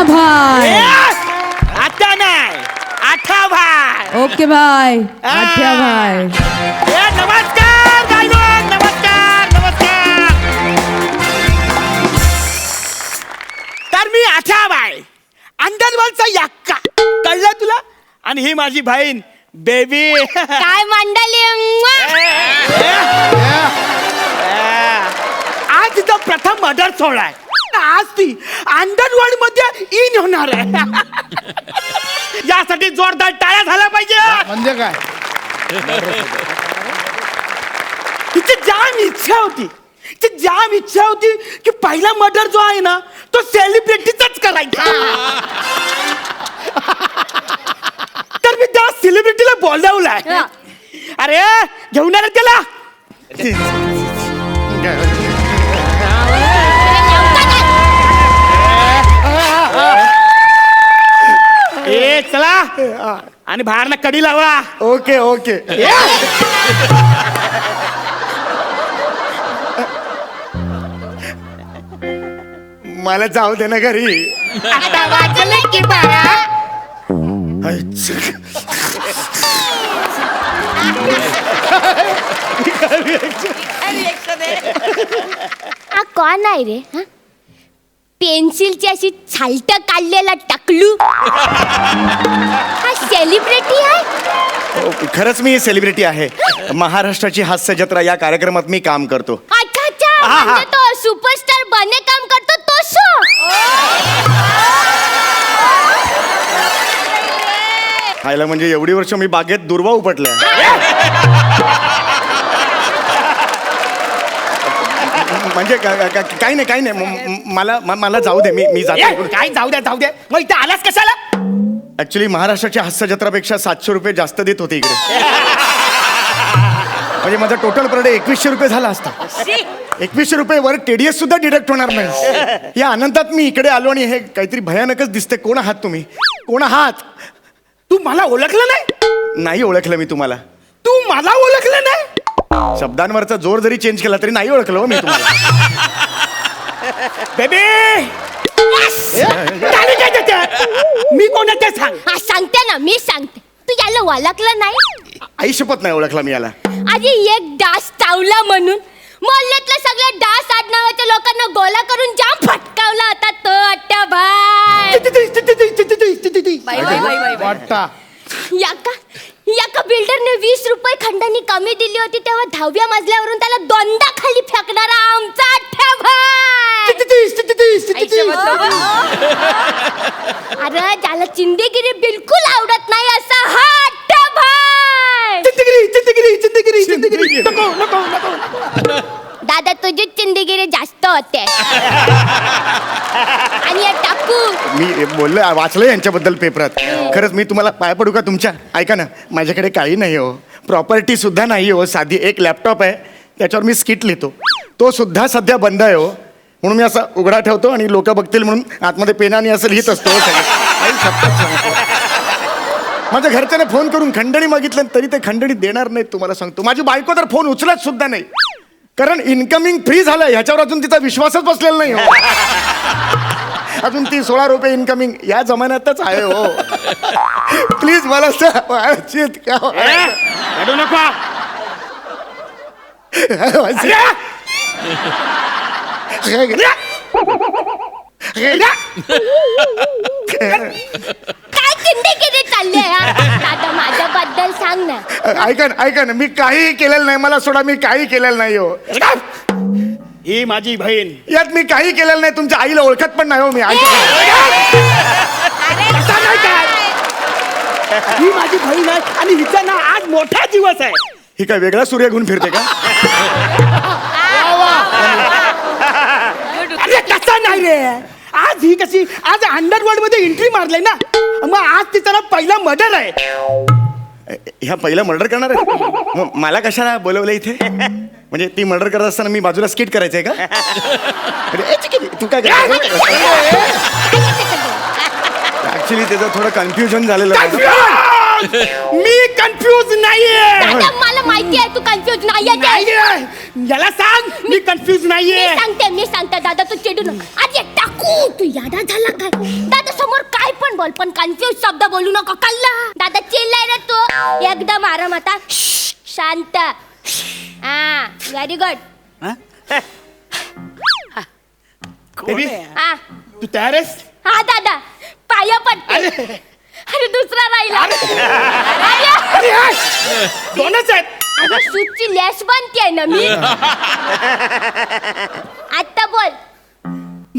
भाई. आता नाही, आठा भाई. ओके भाई, आठ्या भाई. नमस्कार गायलोक, नमस्कार नमस्कार. तर मी आठा भाई, अंडरवर्ल्डचा यक्का, कळलं तुला? आणि ही माझी बहीण बेबी. काय मंडळी. आज तिचा प्रथम मर्डर सोहळा आहे. आज ती अंडरवर्ल्ड मध्ये इन होणार आहे. यासाठी जोरदार टाळ्या झाल्या पाहिजे. म्हणजे काय? तिची जाम इच्छा होती की पहिला मर्डर जो आहे ना तो सेलिब्रिटीचाच करायचा. तर मी त्या सेलिब्रिटीला बोलवलाय. अरे घेऊन आले त्याला. ए चला आणि बाहेरनं कडी लावा. Okay okay. मला जाऊ दे ना घरी. आता वाजले की बारा. हा कोण आहे रे? हा पेन्सिलची अशी छालट काढलेला टकलू. हा सेलिब्रिटी आहे? खरंच मी सेलिब्रिटी आहे. महाराष्ट्राची हास्य जत्रा या कार्यक्रमात मी काम करतो. अच्छा अच्छा, म्हणजे तो सुपरस्टार बने काम करतो तो शो. खायला म्हणजे एवढी वर्ष मी बागेत दुर्वा उपटल्या. म्हणजे काही नाही. मला जाऊ दे. मी जातो. काय जाऊ द्या. मग इथे आलास कशाला? ऍक्च्युली महाराष्ट्राच्या हास्य जत्रापेक्षा 700 रुपये जास्त देत होते इकडे. म्हणजे माझा टोटल पर डे 2100 रुपये झाला असता. 2100 रुपये वर TDS सुद्धा डिडक्ट होणार नाही. या आनंदात मी इकडे आलो आणि हे काहीतरी भयानकच दिसते. कोण आहात तुम्ही? कोण आहात? तू मला ओळखलं नाही? नाही ओळखलं मी तुम्हाला. तू मला ओळखलं नाही? शब्दांवरचा जोर जरी चेंज केला तरी नाही ओळखलं हो मी तुम्हाला. बेबी मी कोण आहे ते सांग. हा सांगते ना, मी सांगते. तू याला ओळखलं नाही? आई शपथ नाही ओळखला मी याला. आधी एक डास चावला म्हणून मोहल्ल्यातल्या सगळ्या डास आडनावाच्या लोकांना गोला करून जाम फटकावला होता तो अट्ट्या भाई. वाटता याका बिल्डरने 20 रुपये खंडानी कमी दिली होती तेव्हा 10व्या मजल्यावरून त्याला दोनदा खाली फेकणारा आमचा अट्ट्या भाई. अरे ज्याला चिंदेगिरी बिलकुल आवडत नाही असा हा अट्ट्या भाई. दादा तुझी चिंदेगिरी जास्त होते. आणि या टाकू मी बोललो वाचलं यांच्याबद्दल पेपरात. खरंच मी तुम्हाला पाय पडू का तुमच्या? ऐका ना, माझ्याकडे काही नाही हो. प्रॉपर्टी सुद्धा नाही हो. साधी एक लॅपटॉप आहे, त्याच्यावर मी स्किट लिहितो. तो सुद्धा सध्या बंद आहे हो. म्हणून मी असा उघडा ठेवतो आणि लोक बघतील म्हणून आतमध्ये पेनाने असं लिहित असतो. माझ्या घरच्याने फोन करून खंडणी मागितलं तरी ते खंडणी देणार नाहीत. तुम्हाला सांगतो, माझी बायको तर फोन उचलत सुद्धा नाही. कारण इन्कमिंग फ्री झालं ह्याच्यावर अजून तिचा विश्वासच बसलेला नाही हो. अजून ती 16 रुपये इन्कमिंग या जमान्यातच आहे हो. प्लीज मला रडू नको. काय चिंदेगिरी चालली दादा माझ्याबद्दल सांग ना. ऐका ना, मी काही केलेलं नाही. मला सोडा, मी काही केलेलं नाही हो. ही माझी बहीण. यात मी काही केलेलं नाही. तुमच्या आईला ओळखत पण नाही हो मी. ही माझी बहीण आहे आणि हिचा ना आज मोठा दिवस आहे. ही काय वेगळा सूर्य घेऊन फिरते का? अरे कसा नाही रे. आज ही कशी आज अंडरवर्ल्ड मध्ये एंट्री मारलाय ना. मग आज तिचा ना पहिला मर्डर आहे. ह्या पहिला मर्डर करणार आहे. मग मला कशाला बोलवलं इथे? म्हणजे ती मर्डर करत असताना मी बाजूला स्किट करायचंय का? तू काय ऍक्च्युली त्याचं थोडं कन्फ्युजन झालेलं. कन्फ्यूज नाहीये. दादा मला माहिती आहे तू कन्फ्युज नाहीये ते. नाहीये याला सांग मी कन्फ्यूज नाहीये. मी सांगते दादा तू चिडू नका. आज एक टाकू तू यादा झाला काय दादा समोर काय पण बोल पण कन्फ्युज शब्द बोलू नका कल्ला. दादा चिल्लाय रे तू एकदम आराम आता शांत. हा व्हेरी गुड. बेबी हा तू तयार आहेस? हा दादा पाया पडते. अरे दुसरा राहिला. दोनच आहेत. अरे सूटची लॅश बनते ना मी. आता बोल.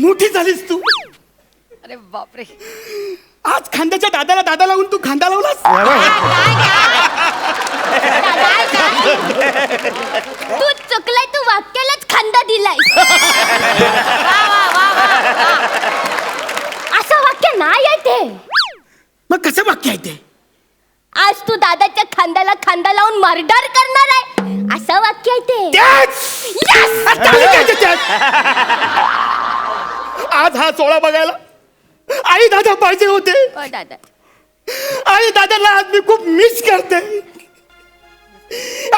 मोठी झालीस तू. अरे बापरे. आज खांद्याच्या दादाला दादा लावून तू खांदा लावलास. तू चुकलाय तू वाक्यालाच खांदा दिलाय. असं वाक्य नाही आहे ते. मग कसं वाक्य आहे ते? आज तू दादाच्या खांद्याला खांदा लावून मर्डर करणार आहे असं वाक्य आहे ते. Yes! आता मी काय त्याच्यात? आज हा सोहळा बघायला आई दादा पाहिजे होते. ओ दादा आई दादाला आज मी खूप मिस करते.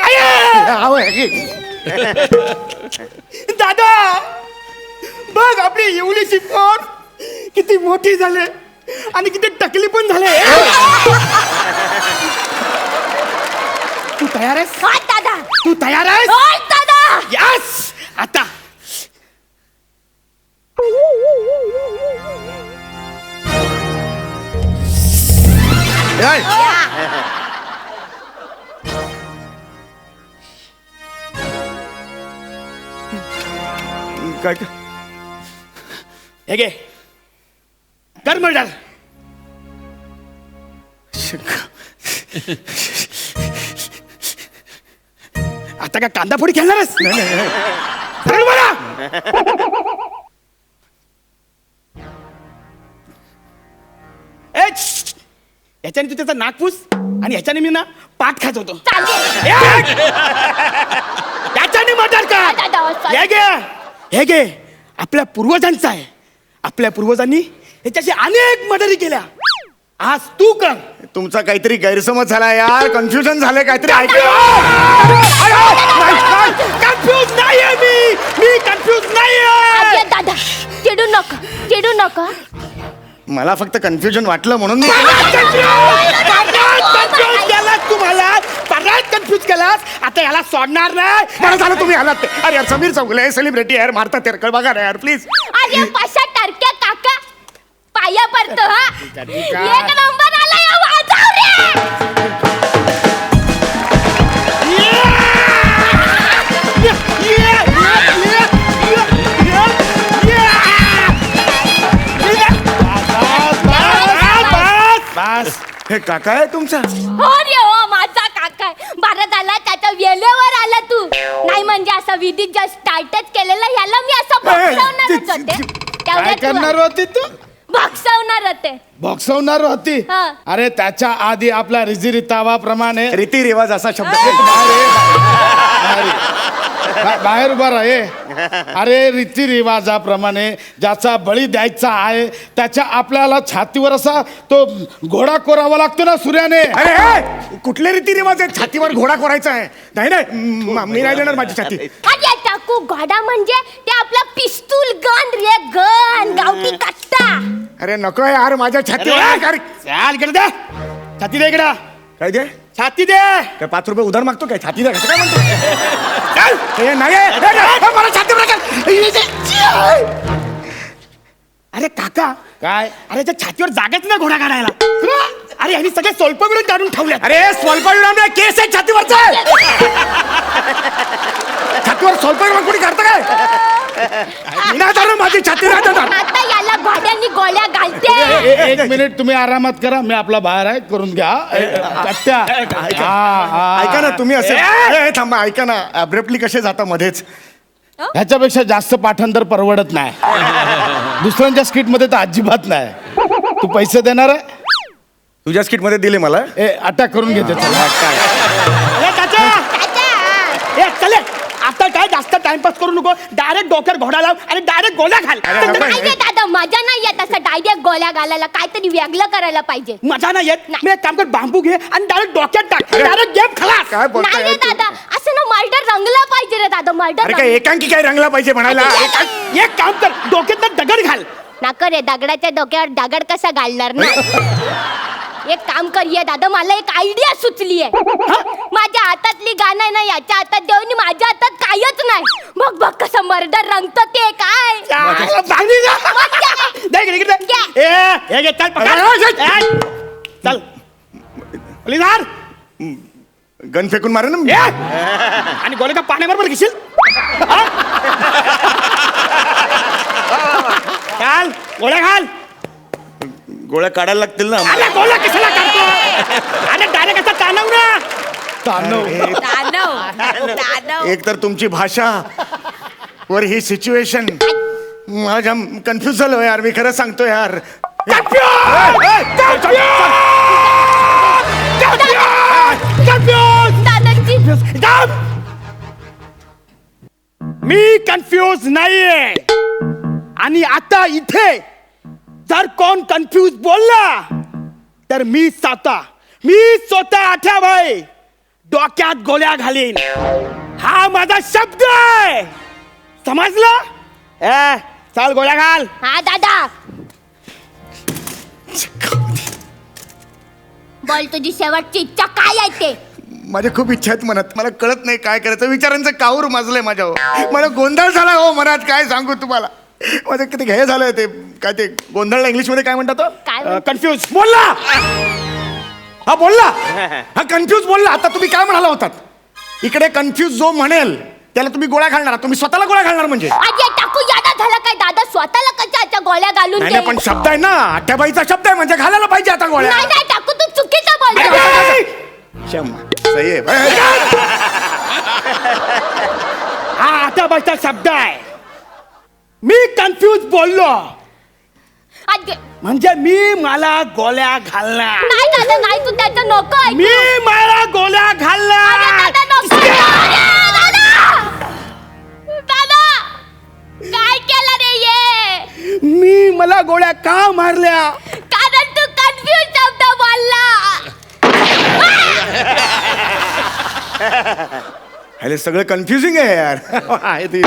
आई! दादा बघ आपली एवढीशी पोर किती मोठी झाले आणि किती टकली पण झाले. तू तयार आहेस? हो दादा तू तयार आहेस? हो दादा. यस. आता काय हे घे कर मर्डर. आता का कांदा फोडी खेळणारच? सरळ बोला. याच्याने तू त्याचा नागपूस आणि ह्याच्याने मी ना पाठ खात होतो. चालेल. त्याच्याने मर्डर का? दादा, sorry. हे घे आपल्या पूर्वजांचा आहे. आपल्या पूर्वजांनी ह्याच्याशी अनेक मर्डरी केल्या. आज तू कर. तुमचा काहीतरी गैरसमज झाला यार. कन्फ्युजन झालंय काहीतरी. कन्फ्यूज नाहीये मी कन्फ्यूज नाहीये. अरे दादा चिडू नका. मला फक्त कन्फ्युजन वाटलं म्हणून मी कन्फ्यूज केलास तुम्हाला. परत कन्फ्यूज केलास. आता याला सोडणार नाही. मला झालं तुम्ही आलात ते. अरे यार समीर चौगले सेलिब्रिटी यार मारता तेरकळ बघा ना यार प्लीज. अरे पशा टरक्या काका पाया पडतो. हा एक नंबर आला या वाजव रे. बस हे काका आहे तुमचा? हो रे हो माझा काका आहे. बरं झाला त्याच्या वेळेवर आला तू. नाही म्हणजे असं विधी जस्ट स्टार्टच केलेलं ह्याला मी असं बक्षवणारच होते. काय करणार होती तू? बक्षवणार होते. बॉक्सवणार होती. हा. अरे त्याच्या आधी आपल्या रीतिरिवाजाप्रमाणे रीतिरिवाज असा शब्द बाहेर उभा राहे. अरे रीतिरिवाजाप्रमाणे ज्याचा बळी द्यायचा आहे त्याच्या आपल्याला छातीवर असा तो घोडा कोरावा लागतो ना सूर्याने. अरे हे, कुठले रीतिरिवाज आहेत? छातीवर घोडा कोरायचा आहे? नाही मी नाही देणार माझी छाती. अरे टाकू घोडा म्हणजे ते आपला पिस्तूल गन रे गन गावठी कट्टा. अरे नको यार माझ्या छातीवर. चाल इकडे दे. छाती दे इकडं. काय दे? छाती दे. काय 5 रुपये उधार मागतो काय? छाती द्या कसं काय म्हणतो? चल. हे नाही मला छातीवर अरे काका काय अरे त्या छातीवर जागाच ना घोडा काढायला. अरे यांनी सगळे स्वल्प मिळून काढून ठेवले. अरे स्वल्प विराम नाही, केस आहे छातीवरचा. छातीवर स्वल्प विराम कोणी काढतं काय? नाही धरलं माझी छाती नाही धरणार. आता याला घोड्यांनी गोळ्या घालते. एक मिनिट तुम्ही आरामात करा. मी आपला बाहेर आहे करून घ्या. कट्ट्या ऐका ना तुम्ही असे थांबा. ऐका ना अब्रप्टली कसे जाता मध्येच? ह्याच्यापेक्षा जास्त पाठांतर परवडत नाही. दुसऱ्यांच्या स्किट मध्ये तर अजिबात नाही. तू पैसे देणार आहे? तुझ्या स्किट मध्ये दिले मला. अटॅक करून घेते. चला. अरे चाचा चाचा. ए चले आता आता काय जास्त टाइमपास करू नको, डायरेक्ट डोक्यावर घोडा लाव आणि डायरेक्ट गोळ्या घाल. अरे, नाही रे दादा, मजा नाही येत असं डायरेक्ट गोळ्या घालायला, काहीतरी वेगळं करायला पाहिजे. मजा नाही येत. नाही. मी एक काम कर, बांबू घे आणि डायरेक्ट डोक्यात टाक, डायरेक्ट गेम खलास. काय नाही रे बोलताय दादा, असं ना मर्डर रंगला पाहिजे रे दादा, मर्डर. अरे काय एकांकी काय रंगला पाहिजे म्हणायला? एक काम कर, डोक्यात दगड घाल. नाका रे, दगडाच्या डोक्यावर दगड कसा घालणार ना. एक काम कर ये दादा, मला एक आयडिया सुचली आहे. माझ्या हातातली गाणं आहे ना, याच्या हातात देऊन माझ्या हातात कायच नाही. बघ बघ कसं मर्डर रंगत ते काय. बांगडी घ्या. दे इकडे, इकडे दे. घ्या. हे घे, चल पकड. अरे, चल पोलीसदार. गन फेकून मारे ना. आणि गोळे का पाण्याबरोबर घेशील? हा? घाल गोळ्या घाल. गोळ्या काढायला लागतील ना. अरे गोळ्या कशाला काढतो? अरे डायरेक्ट असं ताणव ना. एक तर तुमची भाषा वर ही सिच्युएशन, माझ्या कन्फ्युज झालो यार. मी खरं सांगतो यार. दादाची मी कन्फ्यूज नाहीये. आणि आता इथे जर कोण कन्फ्यूज बोलला तर मी स्वतः आठ्या भाई डोक्यात गोळ्या घालीन. हा माझा शब्द आहे, समजलं? चाल गोळ्या घाल. हा दादा, बोल तुझी शेवटची इच्छा काय आहे ते. माझ्या खूप इच्छा आहेत मनात, मला कळत नाही काय करायचं. विचारांचं काऊर माजलंय माझ्यावर. मला गोंधळ झाला हो मनात, काय सांगू तुम्हाला. माझं किती हे झालंय ते, काय ते गोंधळला इंग्लिश मध्ये काय म्हणतात? काय कन्फ्यूज. बोलला हा, बोलला हा, कन्फ्यूज बोलला. आता तुम्ही काय म्हणाला होतात? इकडे कन्फ्यूज जो म्हणेल त्याला तुम्ही गोळ्या घालणार, तुम्ही स्वतःला गोळ्या घालणार म्हणजे? आजी टाकू यादा झाला काय दादा, स्वतःला कशाच्या गोळ्या घालून नाही दे. नाही, पण शब्द आहे ना, आट्याबाईचा शब्द आहे म्हणजे घालायला पाहिजे आता गोळ्या. नाही नाही टाकू, तू चुकीचं बोलतो. सही आहे. हा आता बसता शब्द आहे. मी कन्फ्यूज बोललो आजी म्हणजे मी मला गोळ्या घालणार. नाही दादा नाही, तू त्याचं नको ऐकू. मी मला गोळ्या अरे घालणार. दादा नको. अरे दादा, दादा काय केलं रे ये. मी मला गोळ्या का मारल्या? कारण तू कन्फ्यूज शब्द बोलला. हे सगळं कन्फ्युजिंग आहे यार. आहे ते.